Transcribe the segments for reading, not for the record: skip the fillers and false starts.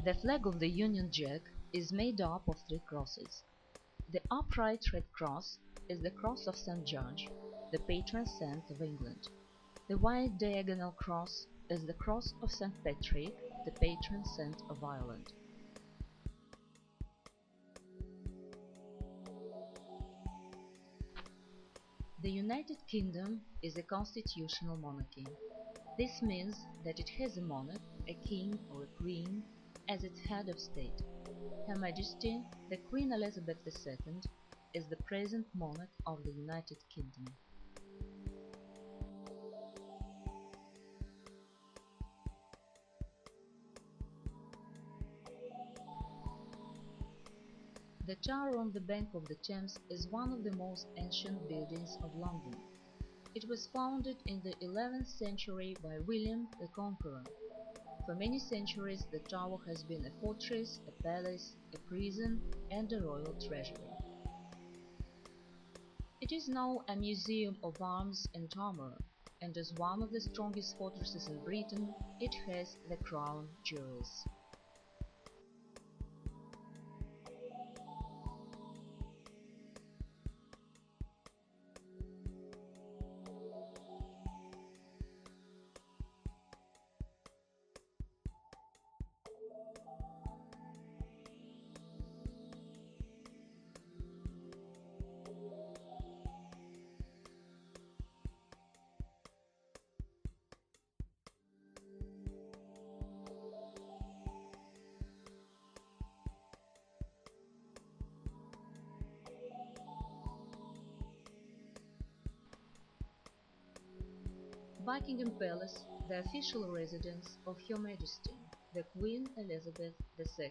The flag of the Union Jack is made up of three crosses. The upright red cross is the cross of St. George, the patron saint of England. The white diagonal cross is the cross of St. Patrick, the patron saint of Ireland. The United Kingdom is a constitutional monarchy. This means that it has a monarch, a king or a queen, as its head of state. Her Majesty, the Queen Elizabeth II, is the present monarch of the United Kingdom. The tower on the bank of the Thames is one of the most ancient buildings of London. It was founded in the 11th century by William the Conqueror. For many centuries the tower has been a fortress, a palace, a prison and a royal treasury. It is now a museum of arms and armor, and as one of the strongest fortresses in Britain, it has the crown jewels. Buckingham Palace, the official residence of Her Majesty, the Queen Elizabeth II.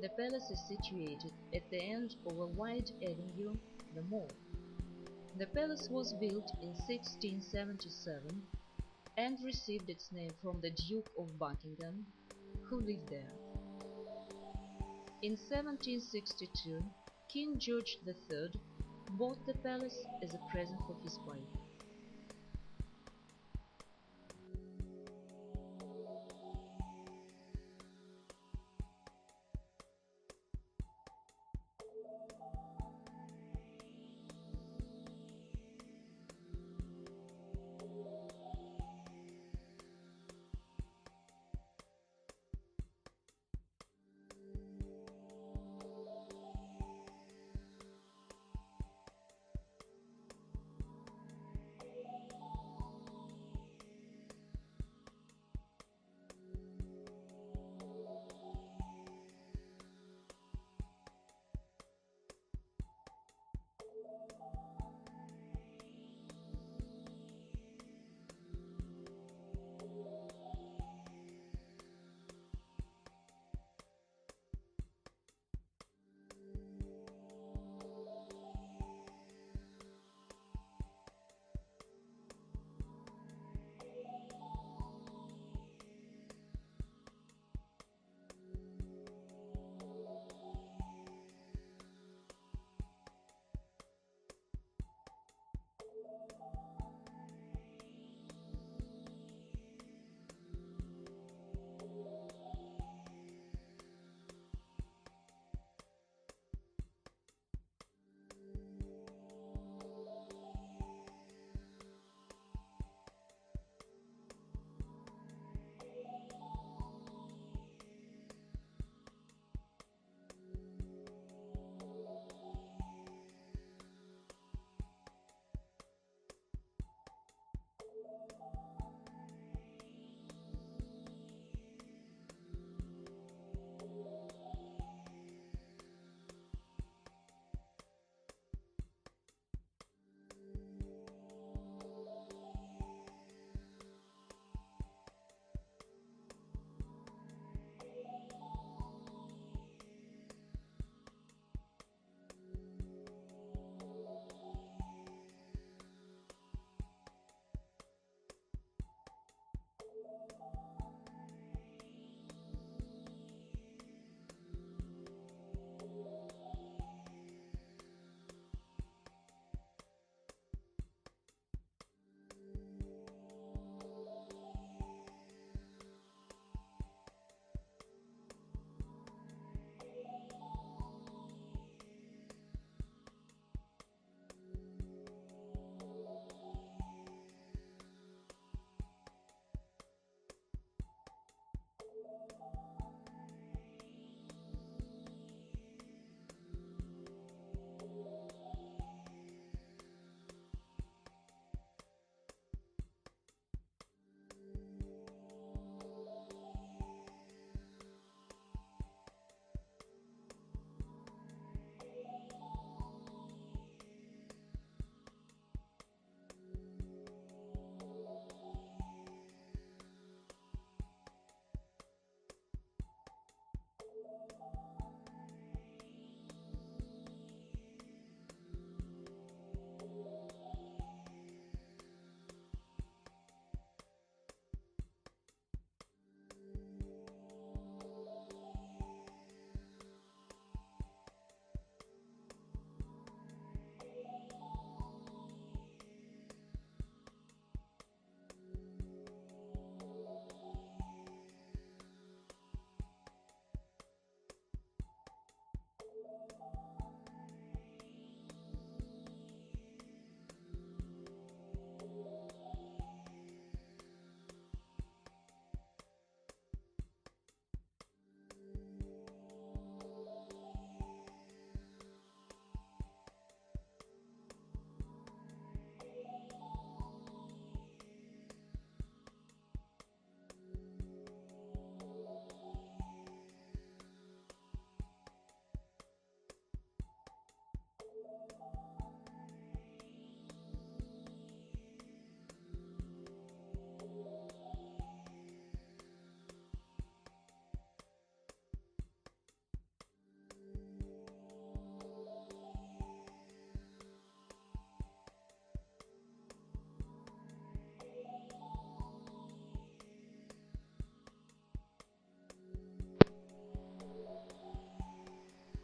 The palace is situated at the end of a wide avenue, the Mall. The palace was built in 1677 and received its name from the Duke of Buckingham, who lived there. In 1762, King George III bought the palace as a present for his wife.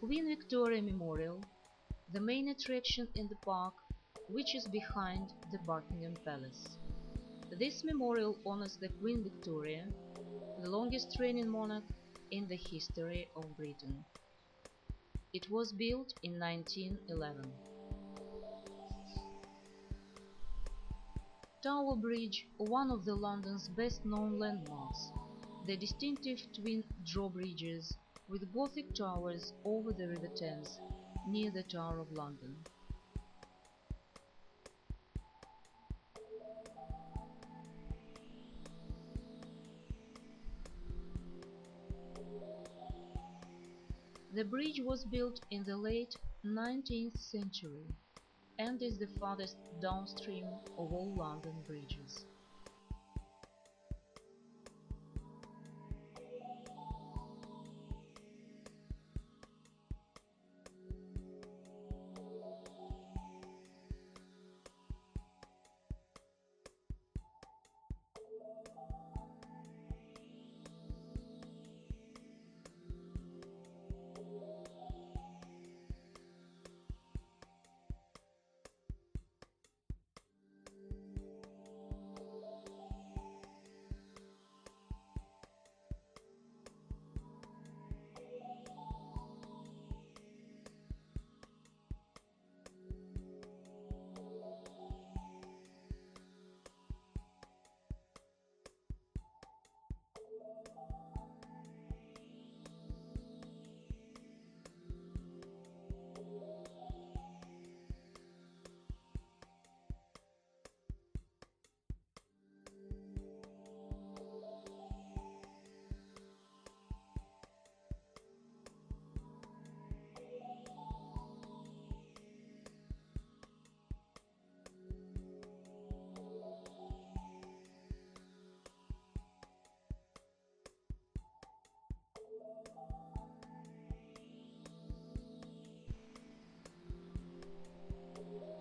Queen Victoria Memorial, the main attraction in the park, which is behind the Buckingham Palace. This memorial honors the Queen Victoria, the longest reigning monarch in the history of Britain. It was built in 1911. Tower Bridge, one of the London's best-known landmarks, the distinctive twin drawbridges with Gothic towers over the River Thames near the Tower of London. The bridge was built in the late 19th century and is the farthest downstream of all London bridges.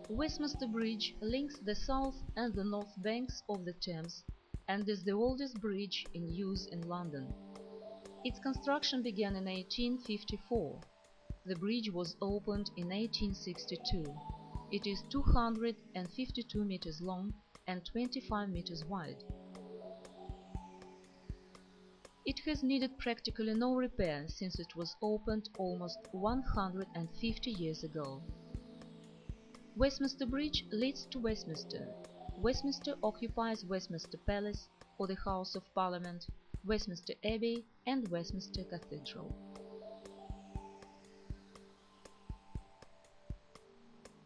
Westminster Bridge links the south and the north banks of the Thames and is the oldest bridge in use in London. Its construction began in 1854. The bridge was opened in 1862. It is 252 meters long and 25 meters wide. It has needed practically no repair since it was opened almost 150 years ago. Westminster Bridge leads to Westminster. Westminster occupies Westminster Palace or the House of Parliament, Westminster Abbey and Westminster Cathedral.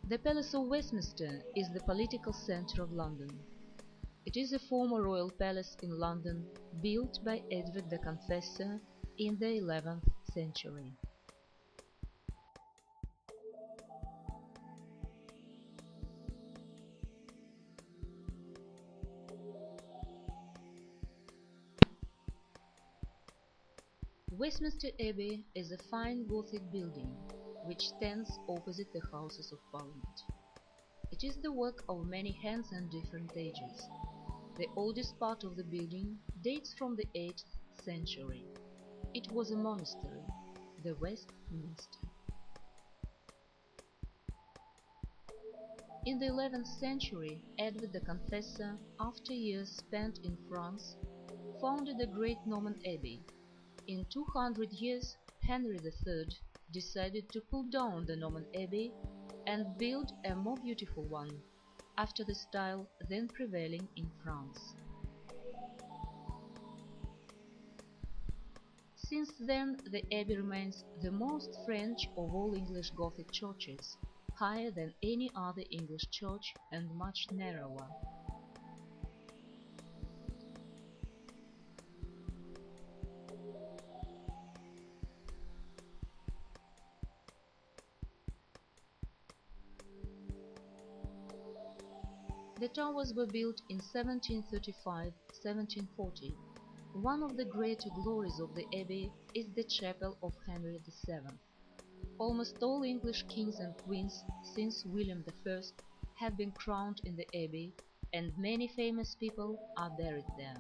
The Palace of Westminster is the political centre of London. It is a former royal palace in London built by Edward the Confessor in the 11th century. Westminster Abbey is a fine Gothic building which stands opposite the Houses of Parliament. It is the work of many hands and different ages. The oldest part of the building dates from the 8th century. It was a monastery, the Westminster. In the 11th century, Edward the Confessor, after years spent in France, founded the great Norman Abbey. In 200 years, Henry III decided to pull down the Norman Abbey and build a more beautiful one, after the style then prevailing in France. Since then, the Abbey remains the most French of all English Gothic churches, higher than any other English church and much narrower. The towers were built in 1735–1740. One of the greater glories of the Abbey is the chapel of Henry VII. Almost all English kings and queens since William I have been crowned in the Abbey, and many famous people are buried there.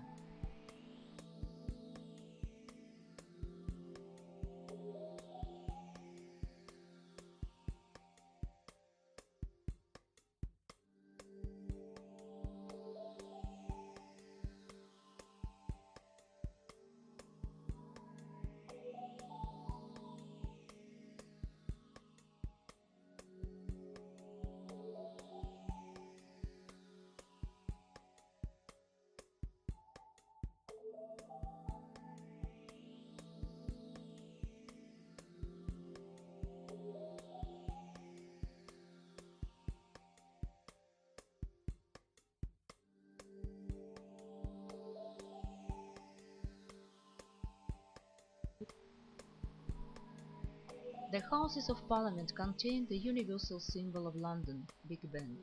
The Houses of Parliament contain the universal symbol of London, Big Ben.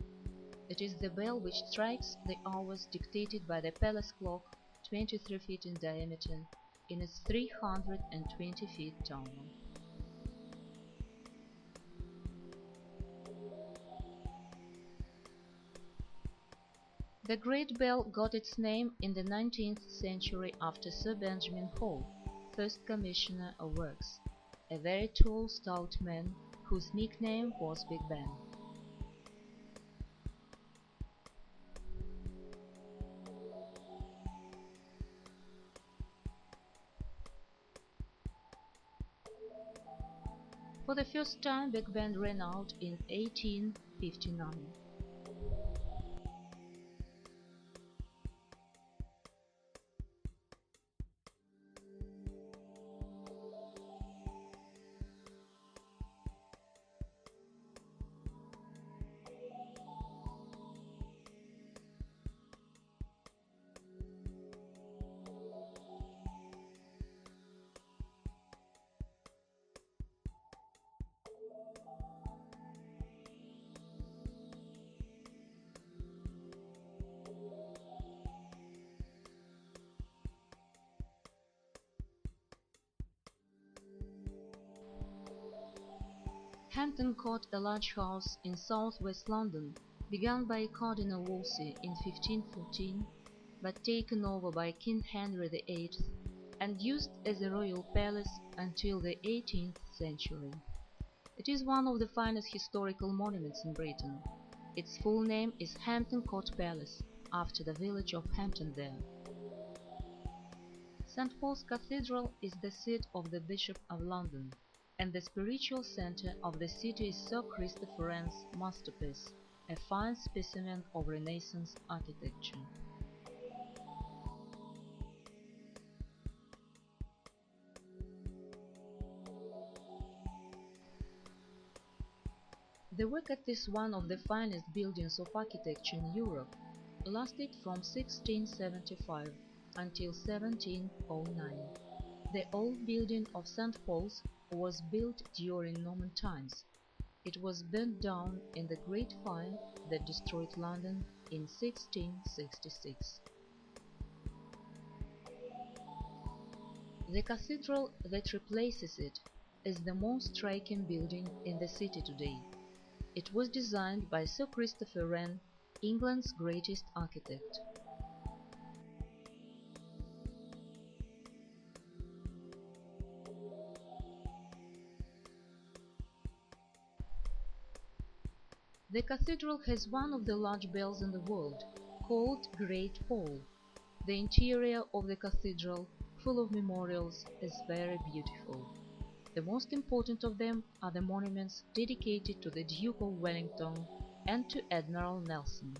It is the bell which strikes the hours dictated by the palace clock, 23 feet in diameter, in its 320 feet tower. The Great Bell got its name in the 19th century after Sir Benjamin Hall, first Commissioner of Works, a very tall, stout man whose nickname was Big Ben. For the first time, Big Ben ran out in 1859. Hampton Court, a large house in south-west London, begun by Cardinal Wolsey in 1514, but taken over by King Henry VIII and used as a royal palace until the 18th century. It is one of the finest historical monuments in Britain. Its full name is Hampton Court Palace, after the village of Hampton there. St. Paul's Cathedral is the seat of the Bishop of London, and the spiritual center of the city is Sir Christopher Wren's masterpiece, a fine specimen of Renaissance architecture. The work at this one of the finest buildings of architecture in Europe lasted from 1675 until 1709. The old building of St. Paul's was built during Norman times. It was burnt down in the Great Fire that destroyed London in 1666. The cathedral that replaces it is the most striking building in the city today. It was designed by Sir Christopher Wren, England's greatest architect. The cathedral has one of the large bells in the world, called Great Hall. The interior of the cathedral, full of memorials, is very beautiful. The most important of them are the monuments dedicated to the Duke of Wellington and to Admiral Nelson.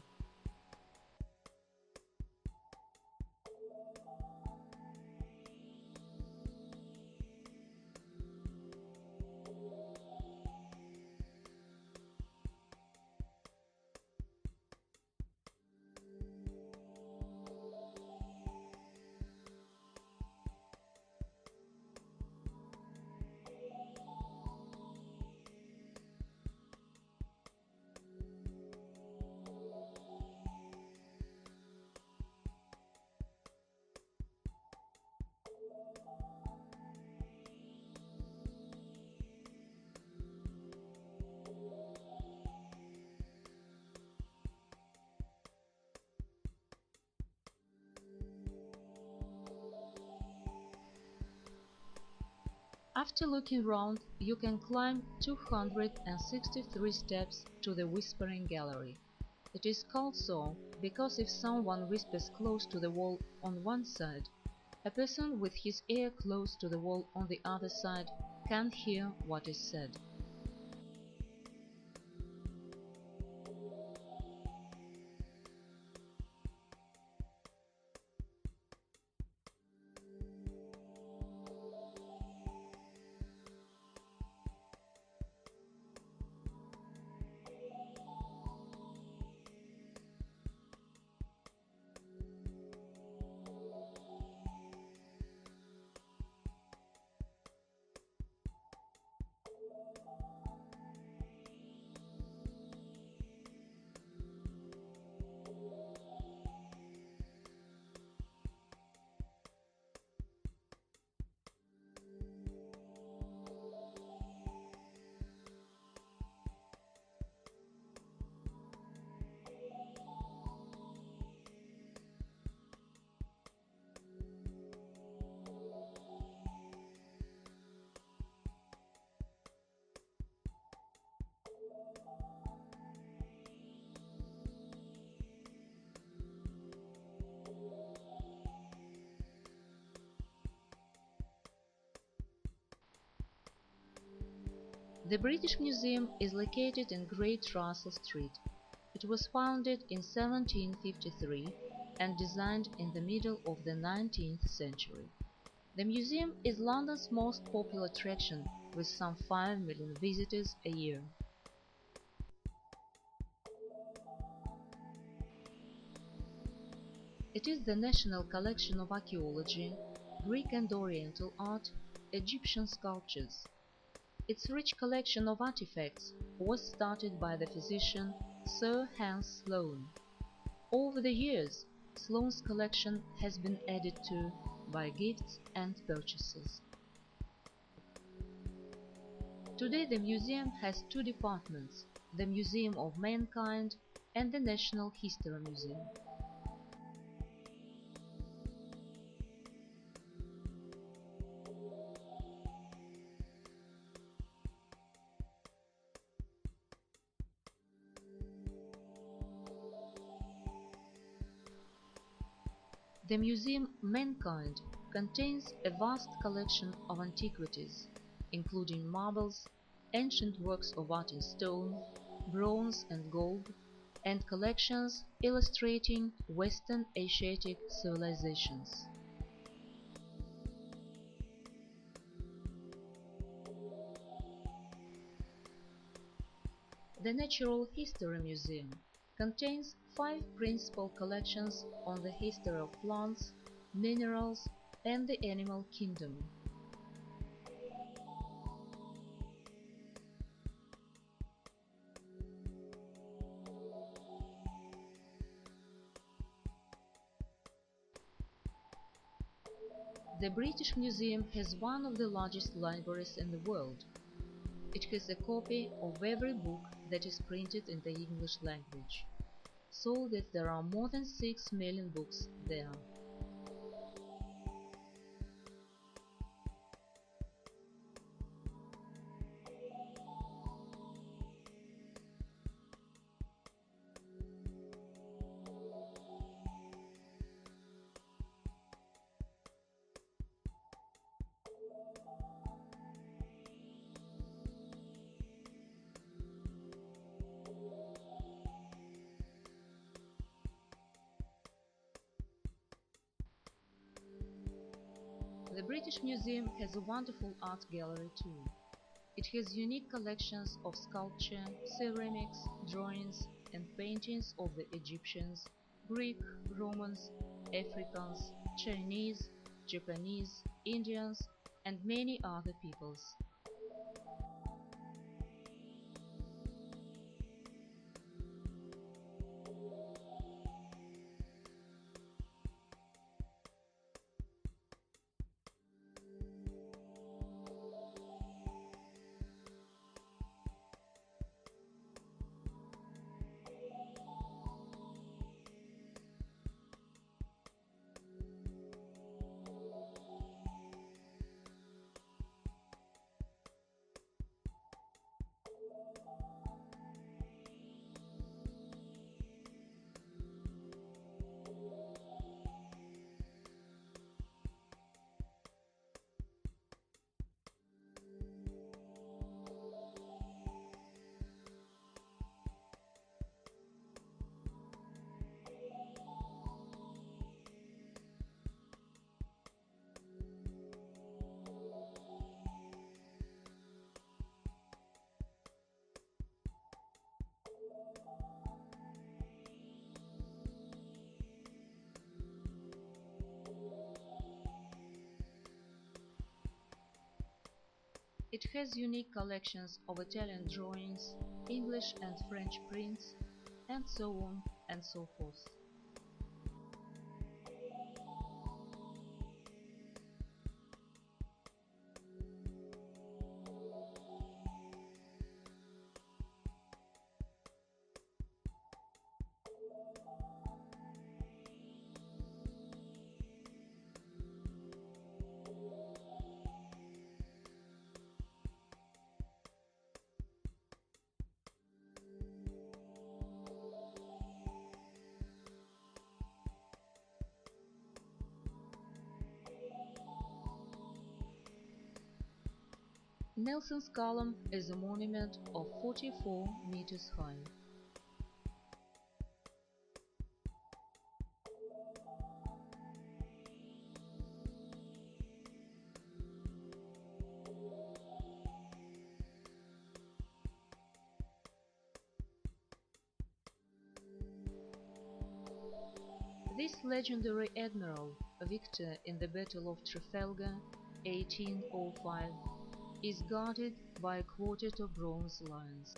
After looking round, you can climb 263 steps to the Whispering Gallery. It is called so because if someone whispers close to the wall on one side, a person with his ear close to the wall on the other side can't hear what is said. The British Museum is located in Great Russell Street. It was founded in 1753 and designed in the middle of the 19th century. The museum is London's most popular attraction, with some 5 million visitors a year. It is the national collection of archaeology, Greek and Oriental art, Egyptian sculptures. Its rich collection of artifacts was started by the physician Sir Hans Sloane. Over the years, Sloane's collection has been added to by gifts and purchases. Today the museum has two departments, the Museum of Mankind and the National History Museum. The Museum Mankind contains a vast collection of antiquities, including marbles, ancient works of art in stone, bronze and gold, and collections illustrating Western Asiatic civilizations. The Natural History Museum contains 5 principal collections on the history of plants, minerals, and the animal kingdom. The British Museum has one of the largest libraries in the world. It has a copy of every book that is printed in the English language, so that there are more than 6 million books there. The British Museum has a wonderful art gallery too. It has unique collections of sculpture, ceramics, drawings and paintings of the Egyptians, Greek, Romans, Africans, Chinese, Japanese, Indians and many other peoples. It has unique collections of Italian drawings, English and French prints, and so on and so forth. Nelson's column is a monument of 44 meters high. This legendary admiral, victor in the Battle of Trafalgar, 1805, is guarded by a quartet of bronze lions.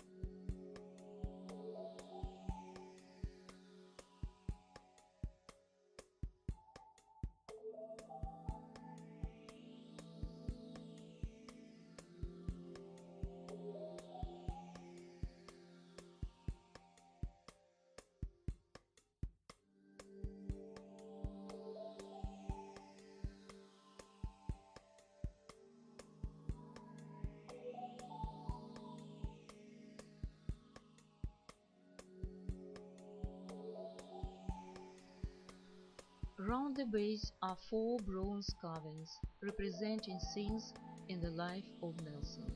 Round the base are 4 bronze carvings representing scenes in the life of Nelson.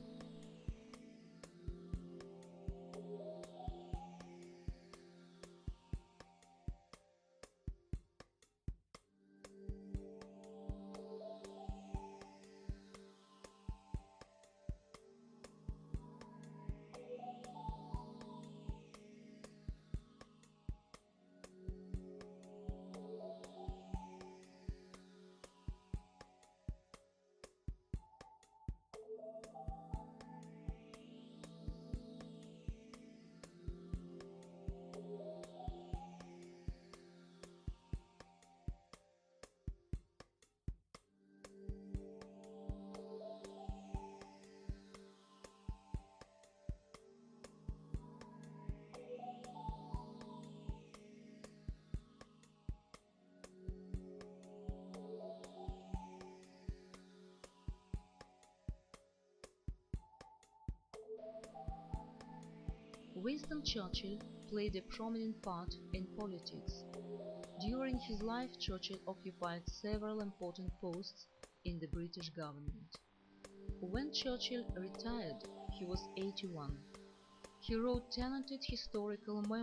Winston Churchill played a prominent part in politics. During his life, Churchill occupied several important posts in the British government. When Churchill retired, he was 81. He wrote talented historical memoirs